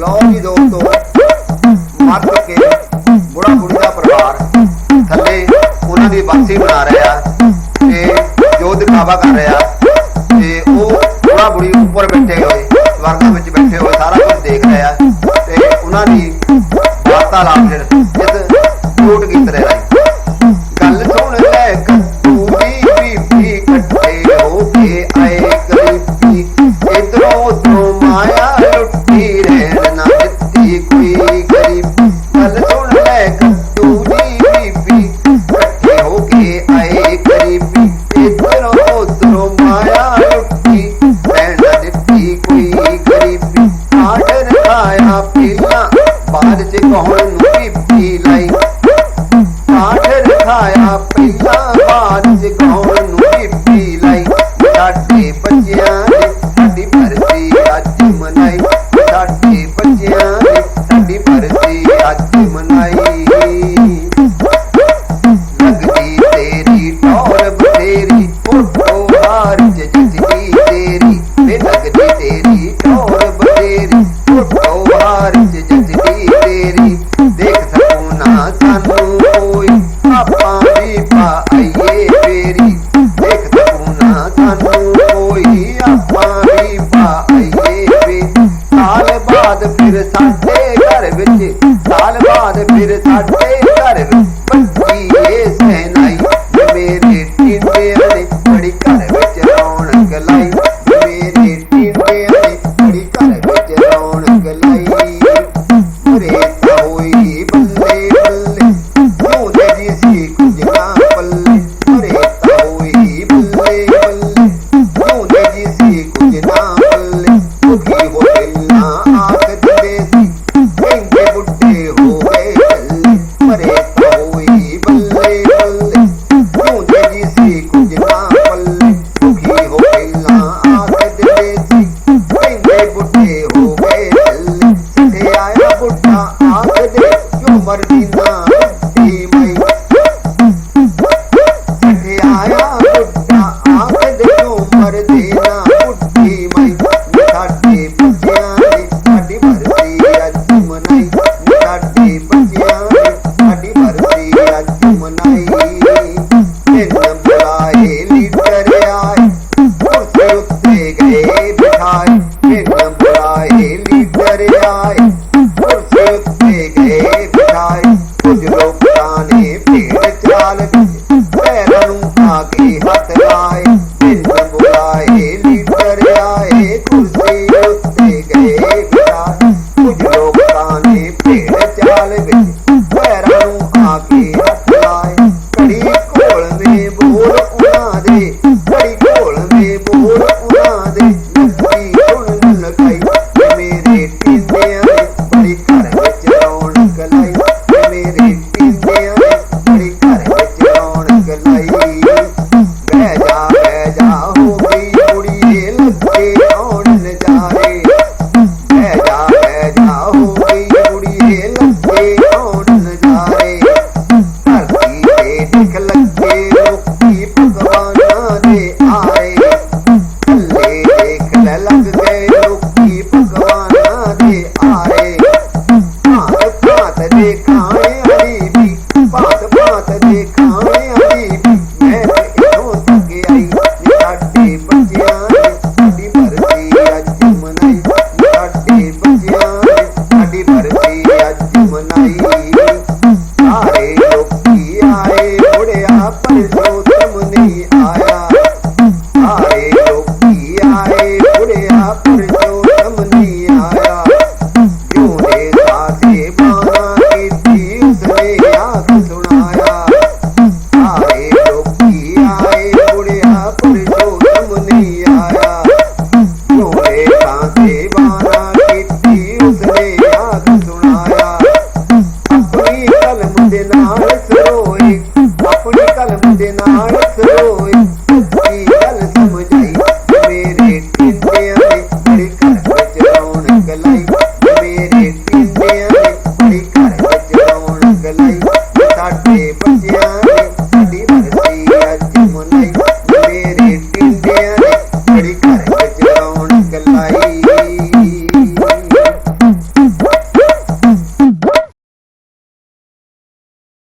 लो जी दोस्तों, मर चुके बुढ़ा बुढ़ी का परिवार थले उन्हों की बरसी मना रहा ते जो दिखावा कर रहा ते वो बुढ़ा बुढ़ी ऊपर बैठे हुए स्वर्गां विच बैठे हुए सारा कुछ देख रहा ते उन्हों की वार्तालाप फिर इस झूठ गीत रहा गल सुन लै कद्दू दी बीबी कट्ठे हो के आए गरीबी इधरों उधरों माया लुटी रहन ना दित्ती कोई गरीबी गल सुन लै कद्दू दी बीबी कट्ठे हो के आए गरीबी इधरों उधरों माया लुटी रहन ना दित्ती कोई गरीबी आडर खाया पीला बाद च कौन बीबी लाई आडर खाया पीला बाद च कौन बीबी लाई साडे बच्चियां ने साडी भरती अज मनाई साडे बच्चियां ने साडी भरती अज मनाई लगदी तेरी टौर बथेरी फोटो हार च जचदी तेरी वे लगदी तेरी टौर बथेरी फोटो हार च जचदी तेरी देख सकूं ना सानू कोई आपा भी पा आइए फेरी देख सकूं ना सानू कोई आपा भी पा आइए फेरी साल बाद फिर साडे घर विच साल बाद फिर साडे घर विच बच्ची ए सहनाई मेरे टिंडियां ने बड़ी घर विच रौनक लाई मेरे टिंडियां ने बड़ी घर विच रौनक लाई मरे होई बल्ले बल्ले मोदे जी सी कुछ ना पल्ले मरे होई बल्ले बल्ले मोदे जी सी कुछ ना पल्ले दुखी हो दिलना आख दे सी कहंदे बुढ़े हो गए चले मरे होई बल्ले बल्ले मोदे जी सी कुछ ना पल्ले दुखी हो दिलना आख दे सी कहंदे बुढ़े हो गए चले सटे आया बुढ़ा आख दे क्यों मरदी ना बुढ़ी मई सटे आया बुढ़ा आख दे क्यों मरदी ना बुढ़ी मई साडे बच्चियां ने साडी भरती अज मनाई साडे बच्चियां ने साडी भरती अज मनाई दिन बुलाए लीडर आए कुर्सी उत्ते गए बिठाए दिन बुलाए लीडर आए कुर्सी उत्ते गए बिठाए कुछ लोकां ने भेड़ चाल पैरां नूं आके हथ लाए दिन बुलाए लीडर आए कुर्सी उत्ते गए बिठाए कुछ लोकां ने भेड़ चाल पैरां नूं आके हथ लाए कड़ी घोल में बोल उड़ा दे कड़ी घोल में बोल उड़ा दे नदी सुन लगाई मेरे टिंडियां ने बड़ी घर विच रौनक लाई मेरे टिंडियां ने बड़ी घर विच रौनक लाई बह जा हो गई कुड़िए लगे आउण नजारे बह जा हो गई कुड़िए लगे आउण नजारे धरती ते दिख लगे लोकी भगवानां दे आए थल्ले देख लै लग गए लोकी भगवानां दे आए भात भात दे खाने वाली भी भात भात दे खाने वाली भी मैं इथों तक आई साडे बच्चियां ने साडी भरती अज मनाई साडे बच्चियां ने साडी भरती अज मनाई सारे लोकी आए बुढ़िया पर जोतम नहीं आया सारे लोकी आए बुढ़िया पर जोतम नहीं आया क्यों ने साथे बाना कीती उसने आख सुनाया सारे लोकी आए बुढ़िया पर जोतम नहीं आया क्यों ने साथे बाना कीती उसने आख सुनाया अपनी कलम दे नाल सरोए अपनी कलम दे नाल सरोए सच्ची गल समझाई मेरे टिंडियां ने बड़ी घर विच रौनक लाई मेरे